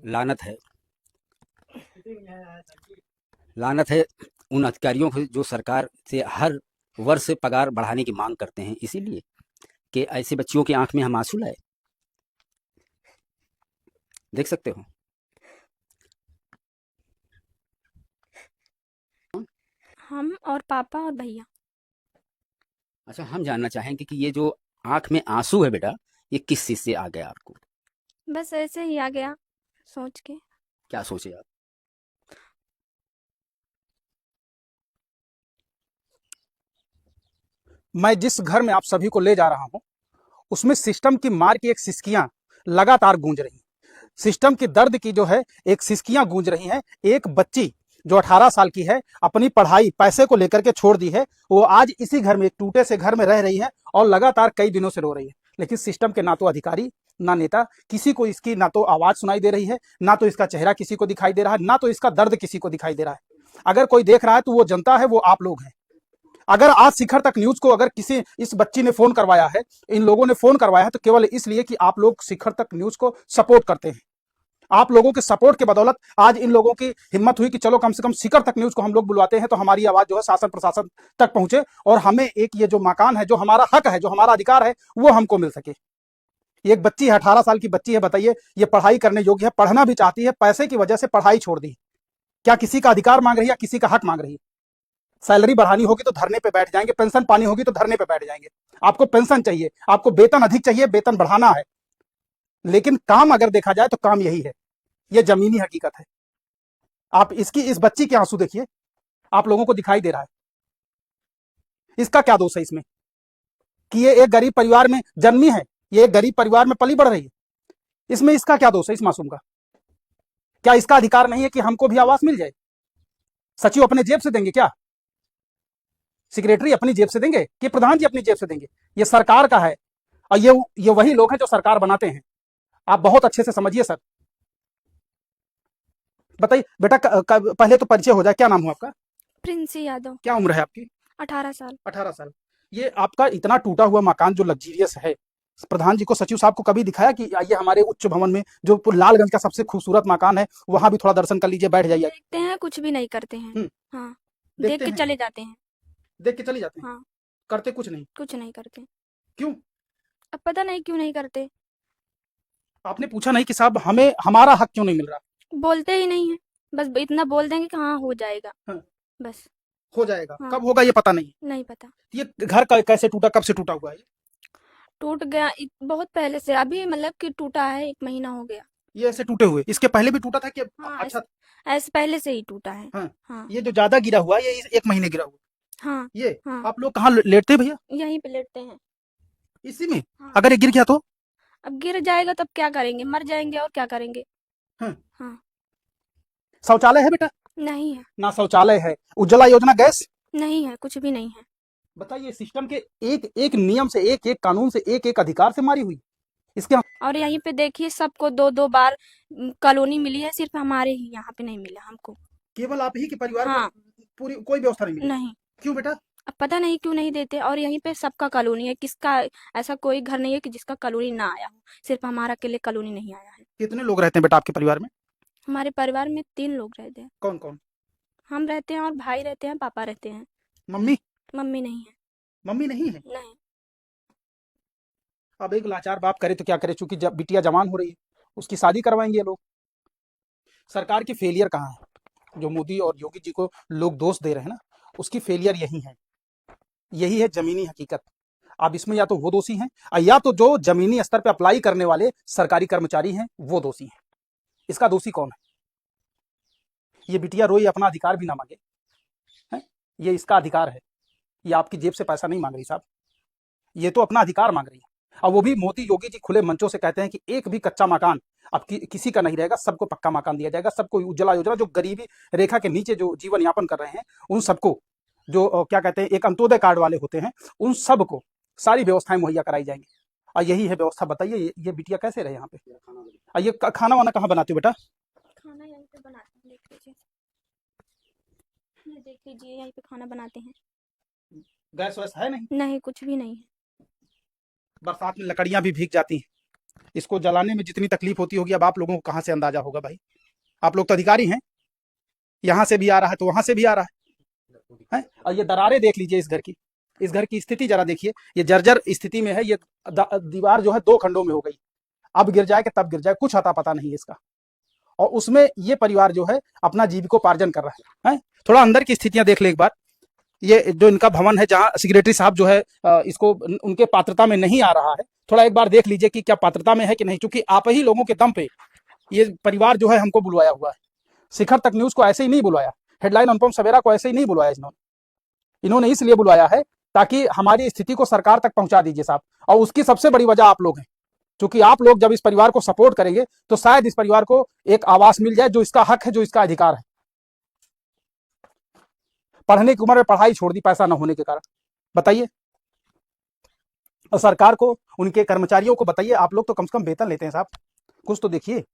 लानत है। लानत है उन अधिकारियों को जो सरकार से हर वर्ष पगार बढ़ाने की मांग करते हैं, इसीलिए कि ऐसे बच्चियों की आंख में हम आंसू लाए। देख सकते हो। हम और पापा और भैया। अच्छा, हम जानना चाहेंगे कि ये जो आंख में आंसू है बेटा, ये किस चीज से आ गया आपको? बस ऐसे ही आ गया सोच के। क्या सोचे आप? मैं जिस घर में आप सभी को ले जा रहा हूं, उसमें सिस्टम की मार की एक सिसकियां लगातार गूंज रही हैं। सिस्टम की दर्द की जो है एक सिसकियां गूंज रही हैं। एक बच्ची जो 18 साल की है, अपनी पढ़ाई पैसे को लेकर के छोड़ दी है, वो आज इसी घर में, एक टूटे से घर में रह रही है और लगातार कई दिनों से रो रही है। लेकिन सिस्टम के ना तो अधिकारी, ना नेता, किसी को इसकी ना तो आवाज सुनाई दे रही है, ना तो इसका चेहरा किसी को दिखाई दे रहा है, ना तो इसका दर्द किसी को दिखाई दे रहा है। अगर कोई देख रहा है तो वो जनता है, वो आप लोग हैं। अगर आज शिखर तक न्यूज को अगर किसी इस बच्ची ने फोन करवाया है, इन लोगों ने फोन करवाया है, तो केवल इसलिए कि आप लोग शिखर तक न्यूज को सपोर्ट करते हैं। आप लोगों के सपोर्ट के बदौलत आज इन लोगों की हिम्मत हुई कि चलो कम से कम शिखर तक न्यूज को हम लोग बुलवाते हैं, तो हमारी आवाज जो है शासन प्रशासन तक पहुंचे और हमें एक ये जो मकान है, जो हमारा हक है, जो हमारा अधिकार है, वो हमको मिल सके। एक बच्ची है, 18 साल की बच्ची है, बताइए, ये पढ़ाई करने योग्य है, पढ़ना भी चाहती है, पैसे की वजह से पढ़ाई छोड़ दी। क्या किसी का अधिकार मांग रही है या किसी का हक मांग रही है? सैलरी बढ़ानी होगी तो धरने पे बैठ जाएंगे, पेंशन पानी होगी तो धरने पे बैठ जाएंगे। आपको पेंशन चाहिए, आपको वेतन अधिक चाहिए, वेतन बढ़ाना है, लेकिन काम अगर देखा जाए तो काम यही है। यह जमीनी हकीकत है। आप इस बच्ची के आंसू देखिए, आप लोगों को दिखाई दे रहा है। इसका क्या दोष है इसमें कि ये एक गरीब परिवार में जन्मी है, ये एक गरीब परिवार में पली बढ़ रही है? इसमें इसका क्या दोष है इस मासूम का? क्या इसका अधिकार नहीं है कि हमको भी आवास मिल जाए? सचिव अपने जेब से देंगे क्या? सेक्रेटरी अपनी जेब से देंगे कि प्रधान जी अपनी जेब से देंगे? ये सरकार का है और ये वही लोग हैं जो सरकार बनाते हैं। आप बहुत अच्छे से समझिए सर। बताइए बेटा, पहले तो परिचय हो जाए, क्या नाम हुआ आपका? प्रिंसी यादव। क्या उम्र है आपकी? 18 साल। 18 साल। ये आपका इतना टूटा हुआ मकान जो लग्जीरियस है, प्रधान जी को, सचिव साहब को कभी दिखाया कि आइए हमारे उच्च भवन में, जो लालगंज का सबसे खूबसूरत मकान है, वहां भी थोड़ा दर्शन कर लीजिए, बैठ जाइए? देखते हैं, कुछ भी नहीं करते हैं। हाँ, देख देखते के हैं, चले जाते हैं। देख के चले जाते हैं, हाँ, करते कुछ नहीं? कुछ नहीं करते। क्यों? अब पता नहीं क्यों नहीं करते। आपने पूछा नहीं कि साहब हमें हमारा हक क्यों नहीं मिल रहा? बोलते ही नहीं है। बस इतना बोल देंगे कि हाँ हो जाएगा। हाँ, बस। हो जाएगा, हाँ, कब होगा ये पता नहीं। नहीं पता। ये घर कैसे टूटा, कब से टूटा हुआ है? टूट गया बहुत पहले से, अभी मतलब कि टूटा है, 1 महीना हो गया। ये ऐसे टूटे हुए इसके पहले भी टूटा था कि हाँ, अच्छा? ऐसे पहले से ही टूटा है। हाँ। हाँ। ये जो ज्यादा गिरा हुआ है, ये 1 महीने गिरा हुआ हाँ। ये? हाँ, आप लोग कहाँ लेटते हैं भैया? यहीं पे लेटते हैं। इसी में? हाँ। अगर ये गिर गया तो? अब गिर जाएगा तब क्या करेंगे? मर जाएंगे और क्या करेंगे? हाँ। हाँ। शौचालय है बेटा? नहीं है। ना शौचालय है, उज्ज्वला योजना गैस? नहीं है, कुछ भी नहीं है। बताइए, सिस्टम के एक एक नियम से, एक एक कानून से, एक एक अधिकार से मारी हुई इसके। और यहीं पे देखिए, सबको 2-2 बार कॉलोनी मिली है, सिर्फ हमारे ही यहाँ पे नहीं मिला हमको। केवल आप ही के परिवार को हाँ। पूरी कोई व्यवस्था नहीं मिली? नहीं। क्यों बेटा? अब पता नहीं क्यों नहीं देते, और यहीं पे सबका कॉलोनी है, किसका ऐसा कोई घर नहीं है कि जिसका कॉलोनी ना आया हो। सिर्फ हमारा अकेले कॉलोनी नहीं आया है। कितने लोग रहते हैं बेटा आपके परिवार में? हमारे परिवार में 3 लोग रहते हैं। कौन कौन? हम रहते हैं और भाई रहते हैं, पापा रहते हैं। मम्मी? मम्मी नहीं है। मम्मी नहीं है। नहीं। अब एक लाचार बाप करे तो क्या करे, चूंकि जब बिटिया जवान हो रही है, उसकी शादी करवाएंगे ये लोग। सरकार की फेलियर कहाँ है? जो मोदी और योगी जी को लोग दोष दे रहे हैं ना, उसकी फेलियर यही है। यही है जमीनी हकीकत। अब इसमें या तो वो दोषी हैं, या तो जो जमीनी स्तर पे अप्लाई करने वाले सरकारी कर्मचारी हैं वो दोषी हैं। इसका दोषी कौन है? ये बिटिया रोई, अपना अधिकार भी ना मांगे है? ये इसका अधिकार है। ये आपकी जेब से पैसा नहीं मांग रही साहब, ये तो अपना अधिकार मांग रही है। और वो भी मोदी योगी जी खुले मंचों से कहते हैं कि एक भी कच्चा मकान अब किसी का नहीं रहेगा, सबको पक्का मकान दिया जाएगा, सबको उज्ज्वला योजना, जो गरीबी रेखा के नीचे जो जीवन यापन कर रहे हैं उन सबको, जो क्या कहते हैं एक अंत्योदय कार्ड वाले होते हैं, उन सबको सारी व्यवस्थाएं मुहैया कराई जाएंगी। और यही है व्यवस्था। बताइए, ये बिटिया कैसे रहे यहाँ पे? और ये खाना वाना कहाँ बनाती हो बेटा? खाना यहीं पे बनाते हैं, देख लीजिए। ये देख लीजिए, यहीं पे खाना बनाते हैं। गैस वैस है नहीं? नहीं, कुछ भी नहीं है। बरसात में लकड़ियां भी भीग जाती हैं। इसको जलाने में जितनी तकलीफ होती होगी, अब आप लोगों को कहाँ से अंदाजा होगा भाई? आप लोग तो अधिकारी हैं, यहाँ से भी आ रहा है तो वहां से भी आ रहा है? और ये दरारें देख लीजिए इस घर की स्थिति जरा देखिए, ये जर्जर स्थिति में है। ये दीवार जो है 2 खंडों में हो गई, अब गिर जाए कि तब गिर जाए, कुछ अता पता नहीं है इसका। और उसमें ये परिवार जो है अपना जीविकोपार्जन कर रहा है। थोड़ा अंदर की स्थितियां देख ले एक बार। ये जो इनका भवन है, जहाँ सेक्रेटरी साहब जो है इसको उनके पात्रता में नहीं आ रहा है, थोड़ा एक बार देख लीजिए कि क्या पात्रता में है कि नहीं, क्योंकि आप ही लोगों के दम पे ये परिवार जो है हमको बुलवाया हुआ है। शिखर तक न्यूज को ऐसे ही नहीं बुलवाया, हेडलाइन अनुपम सवेरा को ऐसे ही नहीं बुलवाया इन्होंने इसलिए बुलवाया है ताकि हमारी स्थिति को सरकार तक पहुंचा दीजिए साहब। और उसकी सबसे बड़ी वजह आप लोग हैं, क्योंकि आप लोग जब इस परिवार को सपोर्ट करेंगे तो शायद इस परिवार को एक आवास मिल जाए, जो इसका हक है, जो इसका अधिकार है। पढ़ने की उम्र में पढ़ाई छोड़ दी पैसा न होने के कारण, बताइए। और सरकार को, उनके कर्मचारियों को बताइए, आप लोग तो कम से कम वेतन लेते हैं साहब, कुछ तो देखिए।